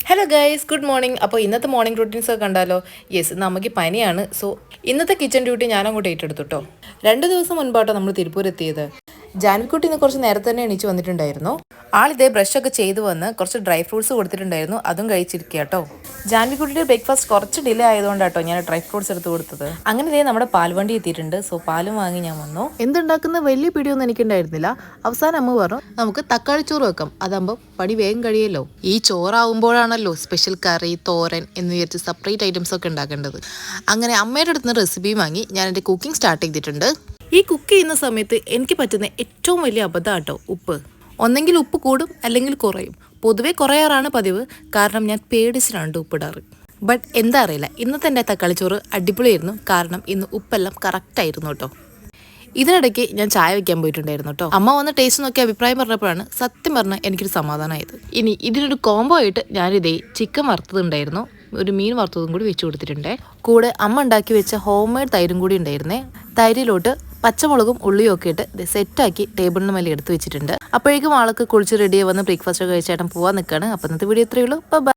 Hello guys, good morning. അപ്പോൾ ഇന്നത്തെ morning routines ഒക്കെ കണ്ടാലോ? യെസ്, നമുക്ക് പനിയാണ്. സോ ഇന്നത്തെ കിച്ചൺ ഡ്യൂട്ടി ഞാൻ അങ്ങോട്ട് ഏറ്റെടുത്തു കേട്ടോ. 2 ദിവസം മുൻപാട്ടോ നമ്മൾ തിരുപ്പൂർ എത്തിയത്. ജാൻവിക്കുട്ടി ഇന്ന് കുറച്ച് നേരത്തെ തന്നെ എണീച്ച് വന്നിട്ടുണ്ടായിരുന്നു. ആളിതേ ബ്രഷൊക്കെ ചെയ്ത് വന്ന് കുറച്ച് ഡ്രൈ ഫ്രൂട്ട്സ് കൊടുത്തിട്ടുണ്ടായിരുന്നു, അതും കഴിച്ചിരിക്കുക കേട്ടോ. ജാൻവിക്കുട്ടിയുടെ ബ്രേക്ക്ഫാസ്റ്റ് കുറച്ച് ഡിലേ ആയതുകൊണ്ടാട്ടോ ഞാൻ ഡ്രൈ ഫ്രൂട്ട്സ് എടുത്ത് കൊടുത്തത്. അങ്ങനെ ഇതേ നമ്മുടെ പാൽവണ്ടി എത്തിയിട്ടുണ്ട്. സോ പാലും വാങ്ങി ഞാൻ വന്നു. എന്തുണ്ടാക്കുന്ന വലിയ പിടിയൊന്നും എനിക്കുണ്ടായിരുന്നില്ല. അവസാനം അമ്മ പറഞ്ഞു നമുക്ക് തക്കാളി ചോറ് വെക്കാം, അതാകുമ്പോൾ പണി വേഗം കഴിയല്ലോ. ഈ ചോറാവുമ്പോഴാണല്ലോ സ്പെഷ്യൽ കറി, തോരൻ എന്ന് വിചാരിച്ച് സെപ്പറേറ്റ് ഐറ്റംസ് ഒക്കെ ഉണ്ടാക്കേണ്ടത്. അങ്ങനെ അമ്മയുടെ അടുത്ത് നിന്ന് റെസിപ്പി വാങ്ങി ഞാൻ എൻ്റെ കുക്കിംഗ് സ്റ്റാർട്ട് ചെയ്തിട്ടുണ്ട്. ഈ കുക്ക് ചെയ്യുന്ന സമയത്ത് എനിക്ക് പറ്റുന്ന ഏറ്റവും വലിയ അബദ്ധമാട്ടോ ഉപ്പ്. ഒന്നെങ്കിൽ ഉപ്പ് കൂടും അല്ലെങ്കിൽ കുറയും. പൊതുവെ കുറയാറാണ് പതിവ്, കാരണം ഞാൻ പേടിച്ചിട്ടാണ് ഉപ്പിടാറ്. ബട്ട് എന്താ അറിയില്ല, ഇന്നത്തെ എൻ്റെ തക്കാളിച്ചോറ് അടിപൊളിയായിരുന്നു. കാരണം ഇന്ന് ഉപ്പെല്ലാം കറക്റ്റായിരുന്നു കേട്ടോ. ഇതിനിടയ്ക്ക് ഞാൻ ചായ വെക്കാൻ പോയിട്ടുണ്ടായിരുന്നു കേട്ടോ. അമ്മ വന്ന് ടേസ്റ്റ് നോക്കി അഭിപ്രായം പറഞ്ഞപ്പോഴാണ് സത്യം പറഞ്ഞാൽ എനിക്കൊരു സമാധാനമായത്. ഇനി ഇതിനൊരു കോംബോ ആയിട്ട് ഞാനിതേ ചിക്കൻ വറുത്തതുണ്ടായിരുന്നു, ഒരു മീൻ വറുത്തതും കൂടി വെച്ച് കൊടുത്തിട്ടുണ്ട്. കൂടെ അമ്മ ഉണ്ടാക്കി വെച്ച ഹോം മെയ്ഡ് തൈരും കൂടി ഉണ്ടായിരുന്നേ. തൈരിലോട്ട് പച്ചമുളകും ഉള്ളിയും ഒക്കെ ഇട്ട് സെറ്റാക്കി ടേബിളിന് മേലെ എടുത്ത് വെച്ചിട്ടുണ്ട്. അപ്പോഴേക്കും ആൾക്ക് കുളിച്ച് റെഡിയായി വന്ന് ബ്രേക്ക്ഫാസ്റ്റ് ഒക്കെ കഴിച്ചേട്ടൻ പോകാൻ നിൽക്കുകയാണ്. അപ്പം ഇന്നത്തെ വീഡിയോ ഇത്രയേ ഉള്ളൂ. ബൈ.